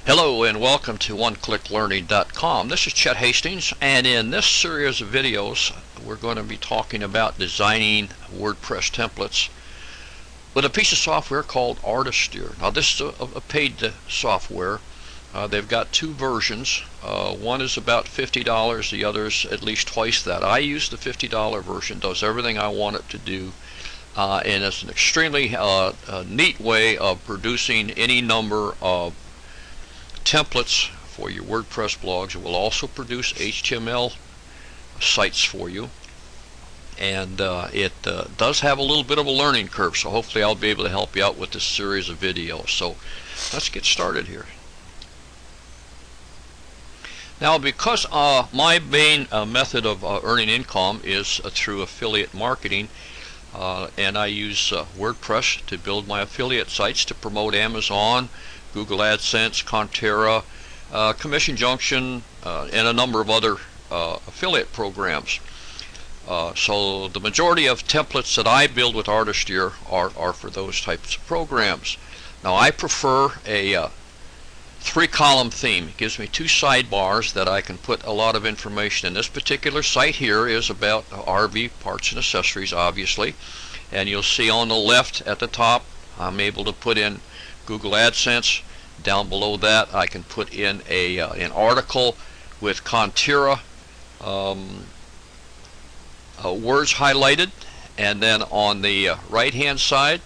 Hello and welcome to OneClickLearning.com. This is Chet Hastings, and in this series of videos we're going to be talking about designing WordPress templates with a piece of software called Artisteer. Now this is a paid software. They've got two versions. One is about $50, the other is at least twice that. I use the $50 version. Does everything I want it to do. And it's an extremely neat way of producing any number of templates for your WordPress blogs. It will also produce HTML sites for you, and it does have a little bit of a learning curve, so hopefully I'll be able to help you out with this series of videos. So let's get started here. Now, because my main method of earning income is through affiliate marketing, and I use WordPress to build my affiliate sites to promote Amazon, Google AdSense, Contera, Commission Junction, and a number of other affiliate programs. So the majority of templates that I build with Artisteer are for those types of programs. Now I prefer a three-column theme. It gives me two sidebars that I can put a lot of information in. This particular site here is about RV parts and accessories, obviously, and you'll see on the left at the top I'm able to put in Google AdSense. Down below that I can put in an article with Contera words highlighted, and then on the right hand side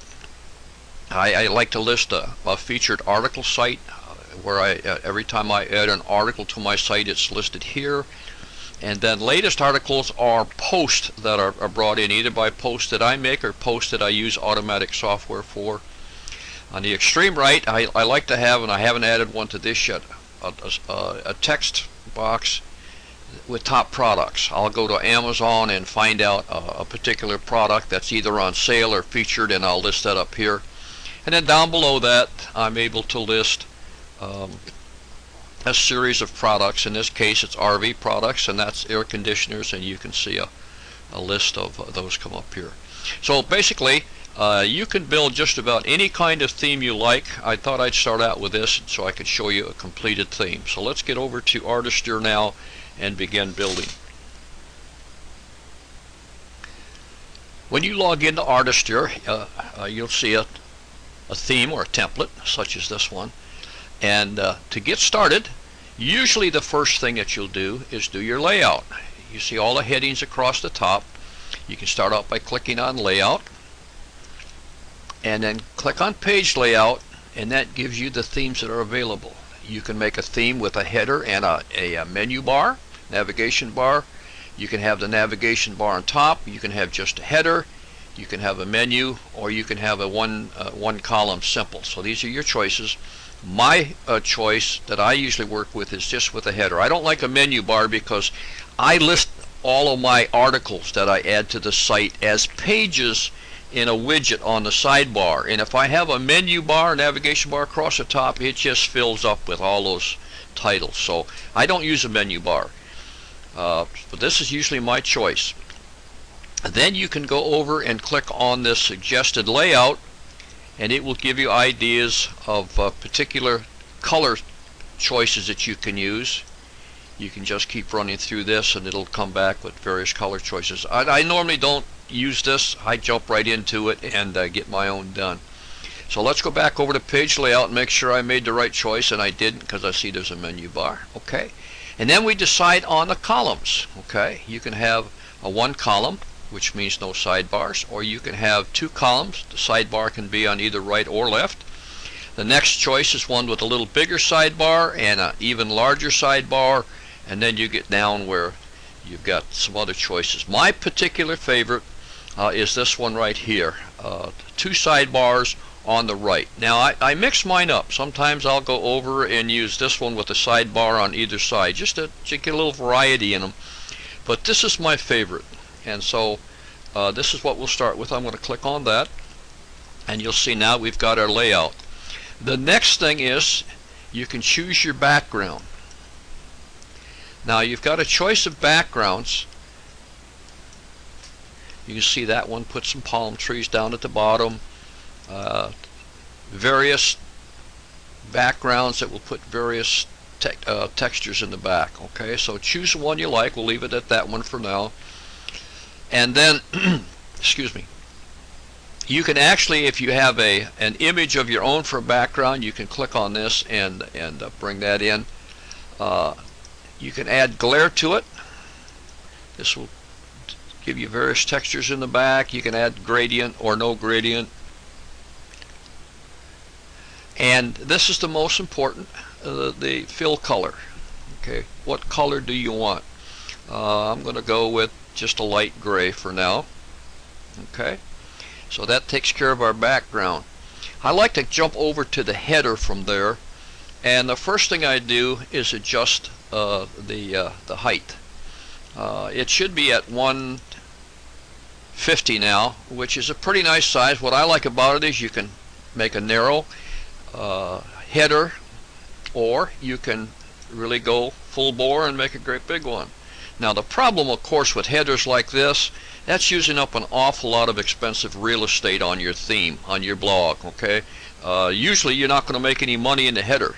I like to list a featured article site where every time I add an article to my site it's listed here. And then latest articles are posts that are brought in either by posts that I make or posts that I use automatic software for. On the extreme right, I like to have, and I haven't added one to this yet, a text box with top products. I'll go to Amazon and find out a particular product that's either on sale or featured, and I'll list that up here. And then down below that I'm able to list a series of products. In this case it's RV products, and that's air conditioners, and you can see a list of those come up here. So basically you can build just about any kind of theme you like. I thought I'd start out with this so I could show you a completed theme. So let's get over to Artisteer now and begin building. When you log into Artisteer, you'll see a theme or a template such as this one. And to get started, usually the first thing that you'll do is do your layout. You see all the headings across the top. You can start out by clicking on Layout, and then click on Page Layout, and that gives you the themes that are available. You can make a theme with a header and a menu bar, navigation bar. You can have the navigation bar on top. You can have just a header. You can have a menu, or you can have a one column simple. So these are your choices. My choice that I usually work with is just with a header. I don't like a menu bar because I list all of my articles that I add to the site as pages in a widget on the sidebar, and if I have a menu bar, navigation bar across the top, it just fills up with all those titles. So I don't use a menu bar, but this is usually my choice. Then you can go over and click on this suggested layout, and it will give you ideas of particular color choices that you can use. You can just keep running through this and it'll come back with various color choices. I normally don't use this. I jump right into it and get my own done. So let's go back over to page layout and make sure I made the right choice, and I didn't because I see there's a menu bar. Okay, and then we decide on the columns. Okay, you can have a one column, which means no sidebars, or you can have two columns. The sidebar can be on either right or left. The next choice is one with a little bigger sidebar and an even larger sidebar, and then you get down where you've got some other choices. My particular favorite is this one right here, two sidebars on the right. Now I mix mine up. Sometimes I'll go over and use this one with a sidebar on either side just to get a little variety in them, but this is my favorite, and so this is what we'll start with. I'm going to click on that, and you'll see now we've got our layout. The next thing is you can choose your background. Now you've got a choice of backgrounds. You can see that one, put some palm trees down at the bottom, various backgrounds that will put various textures in the back. Okay, so choose the one you like. We'll leave it at that one for now. And then, excuse me, you can actually, if you have an image of your own for a background, you can click on this and bring that in. You can add glare to it. This will give you various textures in the back. You can add gradient or no gradient. And this is the most important, the fill color. Okay, what color do you want? I'm going to go with just a light gray for now. Okay, so that takes care of our background. I like to jump over to the header from there, and the first thing I do is adjust the height. It should be at 150 now, which is a pretty nice size. What I like about it is you can make a narrow header, or you can really go full bore and make a great big one. Now the problem, of course, with headers like this, that's using up an awful lot of expensive real estate on your theme, on your blog. Okay, usually you're not going to make any money in the header.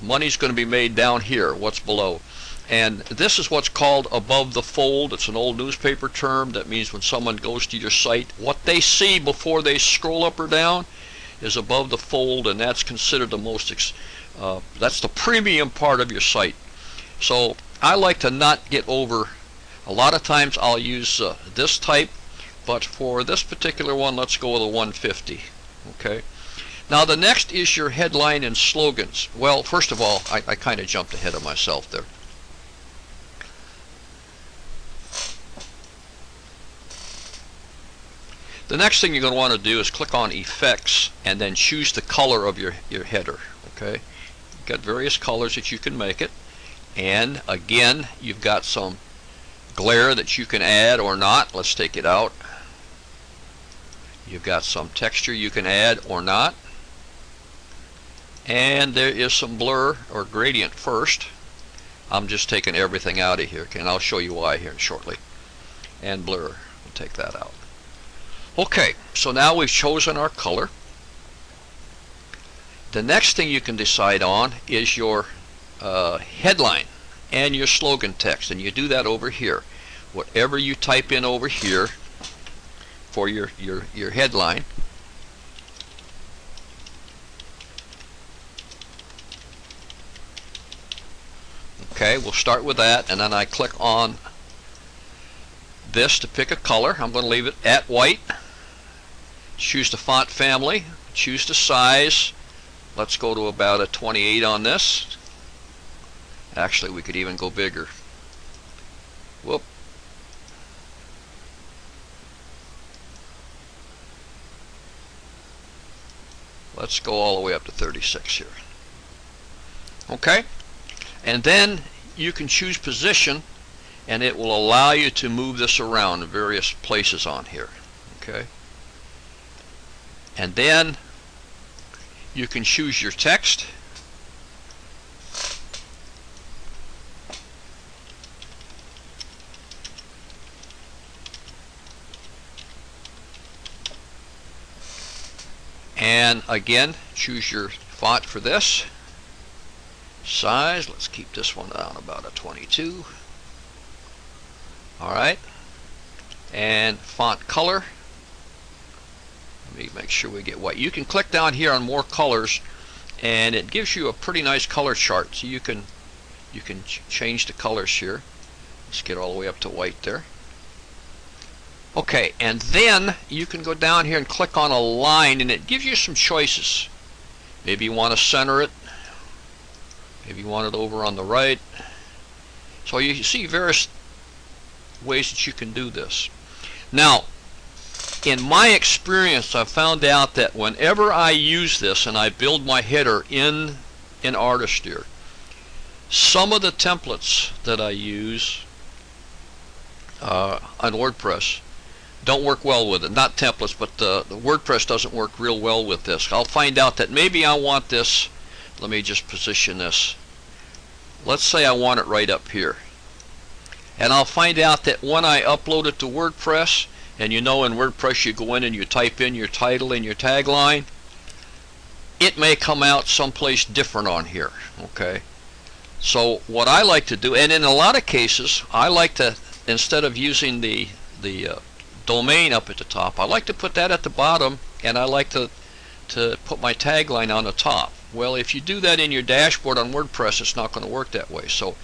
Money's going to be made down here, what's below. And this is what's called above the fold. It's an old newspaper term. That means when someone goes to your site, what they see before they scroll up or down is above the fold, and that's considered the most that's the premium part of your site. So I like to not get over. A lot of times I'll use this type, but for this particular one, let's go with a 150. Okay, now the next is your headline and slogans. Well, first of all, I kind of jumped ahead of myself there. The next thing you're going to want to do is click on Effects and then choose the color of your header. Okay, you've got various colors that you can make it, and again you've got some glare that you can add or not. Let's take it out. You've got some texture you can add or not, and there is some blur or gradient first. I'm just taking everything out of here, okay, and I'll show you why here shortly. And blur, we'll take that out. Okay, so now we've chosen our color. The next thing you can decide on is your headline and your slogan text, and you do that over here. Whatever you type in over here for your headline, okay, we'll start with that, and then I click on this to pick a color. I'm going to leave it at white. Choose the font family, choose the size. Let's go to about a 28 on this. Actually, we could even go bigger. Whoop. Let's go all the way up to 36 here. Okay, and then you can choose position, and it will allow you to move this around in various places on here. Okay, and then you can choose your text. And again, choose your font for this. Size, let's keep this one down about a 22. Alright, and font color, let me make sure we get white. You can click down here on more colors, and it gives you a pretty nice color chart, so you can change the colors here. Let's get all the way up to white there. Okay, and then you can go down here and click on a line, and it gives you some choices. Maybe you want to center it, maybe you want it over on the right. So you see various ways that you can do this. Now, in my experience, I've found out that whenever I use this and I build my header in Artisteer, some of the templates that I use on WordPress don't work well with it. Not templates, but the WordPress doesn't work real well with this. I'll find out that maybe I want this. Let me just position this. Let's say I want it right up here. And I'll find out that when I upload it to WordPress, and you know in WordPress you go in and you type in your title and your tagline, it may come out someplace different on here. Okay, so what I like to do, and in a lot of cases I like to, instead of using the domain up at the top, I like to put that at the bottom, and I like to put my tagline on the top. Well, if you do that in your dashboard on WordPress, it's not going to work that way. So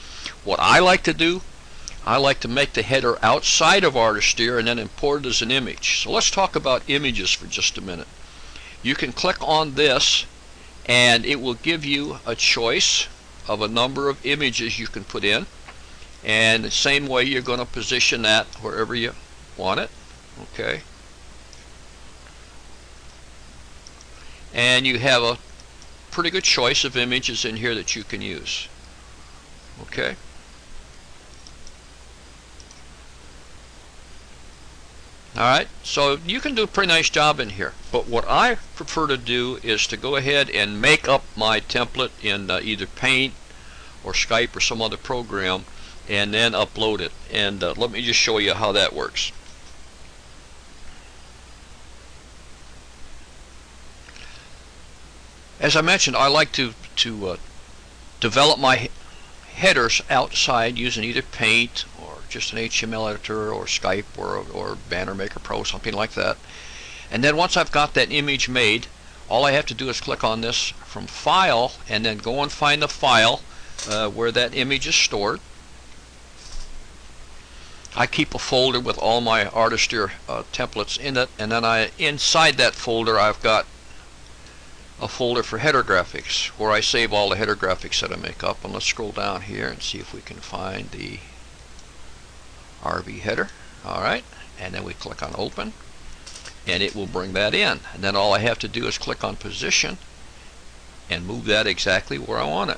what I like to do, I like to make the header outside of Artisteer and then import it as an image. So let's talk about images for just a minute. You can click on this and it will give you a choice of a number of images you can put in, and the same way you're going to position that wherever you want it. Okay, and you have a pretty good choice of images in here that you can use. Okay, alright, so you can do a pretty nice job in here, but what I prefer to do is to go ahead and make up my template in either Paint or Skype or some other program, and then upload it. And let me just show you how that works. As I mentioned, I like to develop my headers outside using either Paint or just an HTML editor or Skype or Banner Maker Pro, something like that. And then once I've got that image made, all I have to do is click on this from File and then go and find the file where that image is stored. I keep a folder with all my Artisteer templates in it, and then inside that folder I've got a folder for header graphics where I save all the header graphics that I make up. And let's scroll down here and see if we can find the RV header. Alright, and then we click on Open and it will bring that in, and then all I have to do is click on Position and move that exactly where I want it.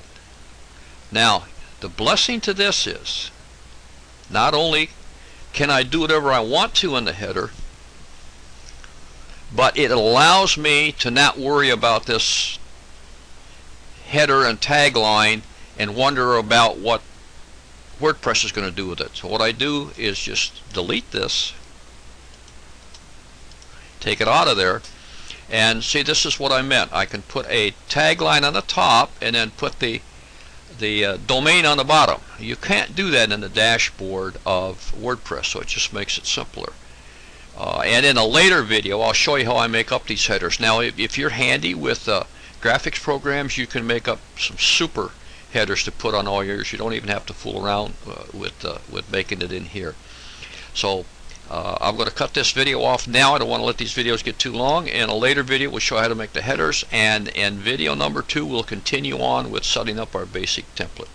Now the blessing to this is not only can I do whatever I want to in the header, but it allows me to not worry about this header and tagline and wonder about what WordPress is going to do with it. So what I do is just delete this, take it out of there, and see, this is what I meant. I can put a tagline on the top and then put the domain on the bottom. You can't do that in the dashboard of WordPress, so it just makes it simpler. And in a later video I'll show you how I make up these headers. Now if you're handy with graphics programs, you can make up some super headers to put on all yours. You don't even have to fool around with making it in here. So I'm going to cut this video off now. I don't want to let these videos get too long. In a later video we'll show how to make the headers, and in video number 2 we'll continue on with setting up our basic template.